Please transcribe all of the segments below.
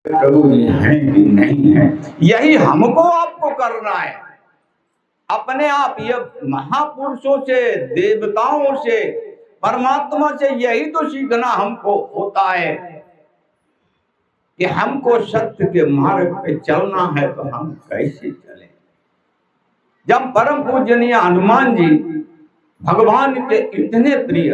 प्रभु जी हैं कि नहीं है, यही हमको आपको करना है। अपने आप ये महापुरुषों से, देवताओं से, परमात्मा से यही तो सीखना हमको होता है कि हमको सत्य के मार्ग पे चलना है तो हम कैसे चलें। जब परम पूजनीय हनुमान जी भगवान के इतने प्रिय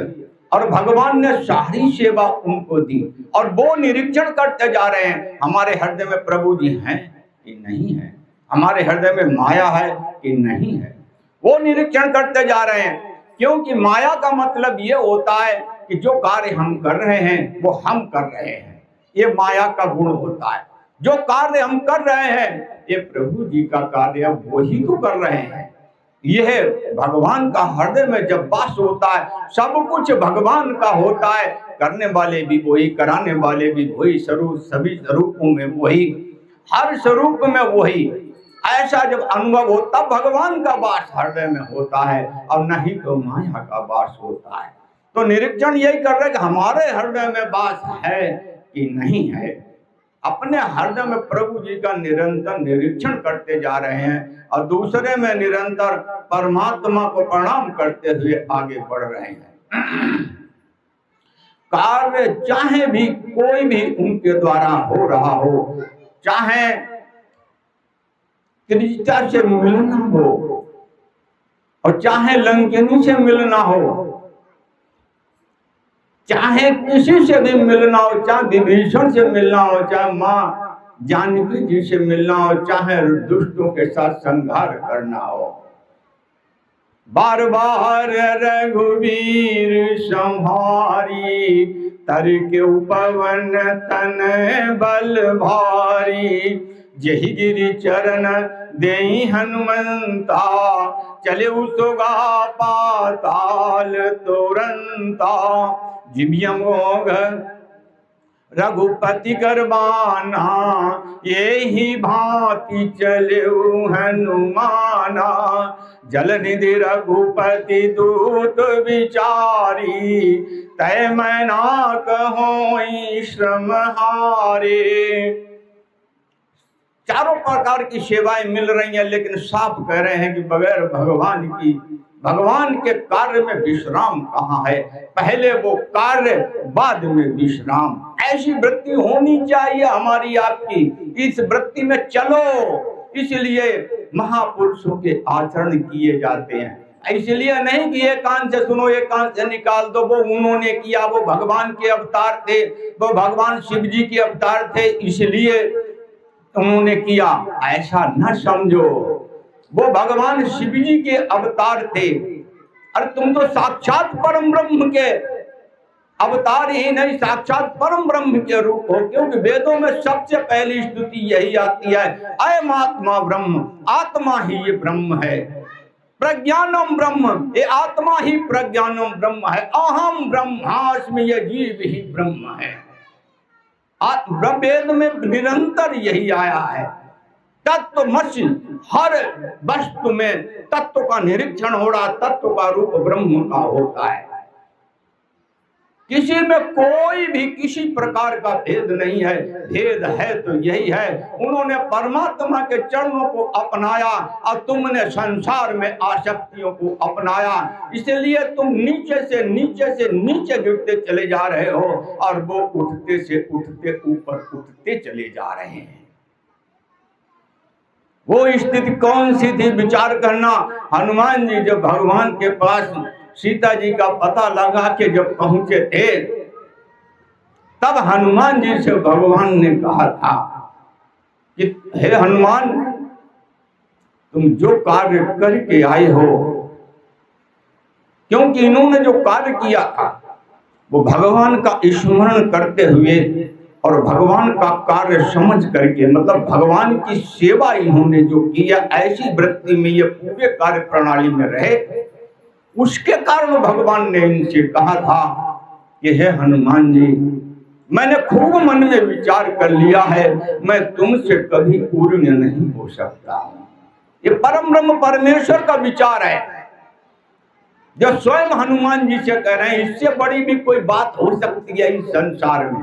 और भगवान ने सारी सेवा उनको दी और वो निरीक्षण करते जा रहे हैं हमारे हृदय में प्रभु जी हैं कि नहीं है, हमारे हृदय में माया है कि नहीं है, वो निरीक्षण करते जा रहे हैं। क्योंकि माया का मतलब ये होता है कि जो कार्य हम कर रहे हैं वो हम कर रहे हैं, ये माया का गुण होता है। जो कार्य हम कर रहे हैं ये प्रभु जी का कार्य वही तो कर रहे हैं। यह भगवान का हृदय में जब वास होता है, सब कुछ भगवान का होता है, करने वाले भी वही, कराने वाले भी वही, स्वरूप सभी स्वरूपों में वही, हर स्वरूप में वही। ऐसा जब अनुभव हो तब भगवान का वास हृदय में होता है और नहीं तो माया का वास होता है। तो निरीक्षण यही कर रहे कि हमारे हृदय में वास है कि नहीं है। अपने हृदय में प्रभु जी का निरंतर निरीक्षण करते जा रहे हैं और दूसरे में निरंतर परमात्मा को प्रणाम करते हुए आगे बढ़ रहे हैं। कार्य चाहे भी कोई भी उनके द्वारा हो रहा हो, चाहे त्रिजटा से मिलना हो और चाहे लंकिनी से मिलना हो, चाहे किसी से भी मिलना हो, चाहे विभीषण से मिलना हो, चाहे माँ जानकी जी से मिलना हो, चाहे दुष्टों के साथ संहार करना हो, बार बार रघुवीर संहारी, तरके उपवन तन बल भारी, जही गिरि चरण देई हनुमंता, चले उसोगा पाताल तुरंता, जिमिया मोघ रघुपति करबाना, यही भांति चले हनुमाना, जल निधि रघुपति दूत विचारी, तय मैं ना कहों श्रम हारे। चारों प्रकार की सेवाएं मिल रही हैं, लेकिन साफ कह रहे हैं कि बगैर भगवान के कार्य में विश्राम कहाँ है। पहले वो कार्य, बाद में विश्राम। ऐसी वृत्ति होनी चाहिए हमारी आपकी, इस वृत्ति में चलो। इसलिए महापुरुषों के आचरण किए जाते हैं। इसलिए नहीं कि एक कान से सुनो एक कान से निकाल दो, वो उन्होंने किया, वो भगवान के अवतार थे, वो भगवान शिव जी के अवतार थे इसलिए उन्होंने किया, ऐसा न समझो। वो भगवान शिव जी के अवतार थे। अरे तुम तो साक्षात परम ब्रह्म के अवतार ही नहीं, साक्षात परम ब्रह्म के रूप हो। क्योंकि वेदों में सबसे पहली स्तुति यही आती है, अयम आत्मा ब्रह्म, आत्मा ही ये ब्रह्म है। प्रज्ञानम ब्रह्म, ये आत्मा ही प्रज्ञानम ब्रह्म है। अहम ब्रह्मास्मि, ये जीव ही ब्रह्म है। वेद में निरंतर यही आया है। तत्वमसि, हर वस्तु में तत्व का निरीक्षण हो रहा, तत्व का रूप ब्रह्म का होता है। किसी में कोई भी किसी प्रकार का भेद नहीं है। भेद है तो यही है, उन्होंने परमात्मा के चरणों को अपनाया और तुमने संसार में आसक्तियों को अपनाया। इसलिए तुम नीचे से नीचे गिरते चले जा रहे हो और वो उठते से उठते ऊपर उठते चले जा रहे हैं। वो स्थिति कौन सी थी, विचार करना। हनुमान जी जब भगवान के पास सीता जी का पता लगा के जब पहुंचे थे, तब हनुमान जी से भगवान ने कहा था कि हे हनुमान, तुम जो कार्य करके आए हो, क्योंकि इन्होंने जो कार्य किया था वो भगवान का स्मरण करते हुए और भगवान का कार्य समझ करके, मतलब भगवान की सेवा इन्होंने जो किया, ऐसी वृत्ति में ये पूरे कार्य प्रणाली में रहे। उसके कारण भगवान ने इनसे कहा था कि हे हनुमान जी, मैंने खूब मन में विचार कर लिया है, मैं तुमसे कभी पूर्ण नहीं हो सकता। ये परम ब्रह्म परमेश्वर का विचार है जो स्वयं हनुमान जी से कह रहे हैं। इससे बड़ी भी कोई बात हो सकती है इस संसार में?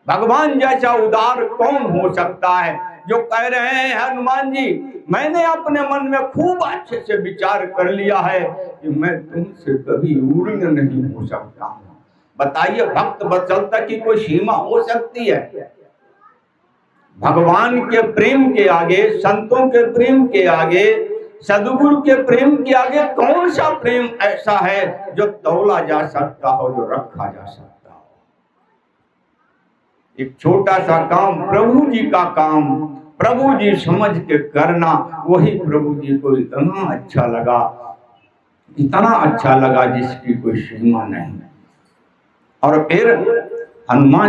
भगवान जैसा उदार कौन हो सकता है? जो कह रहे हैं हनुमान जी, मैंने अपने मन में खूब अच्छे से विचार कर लिया है कि मैं तुमसे कभी ऊर्ण नहीं हो सकता हूं। बताइए, भक्त वत्सलता की कोई सीमा हो सकती है? भगवान के प्रेम के आगे, संतों के प्रेम के आगे, सदगुरु के प्रेम के आगे कौन सा प्रेम ऐसा है जो तौला जा सकता हो, जो रखा जा सकता हो? एक छोटा सा काम, प्रभु जी का काम, प्रभु जी समझ के करना, वही प्रभु जी को इतना अच्छा लगा, इतना अच्छा लगा जिसकी कोई सीमा नहीं। और फिर हनुमान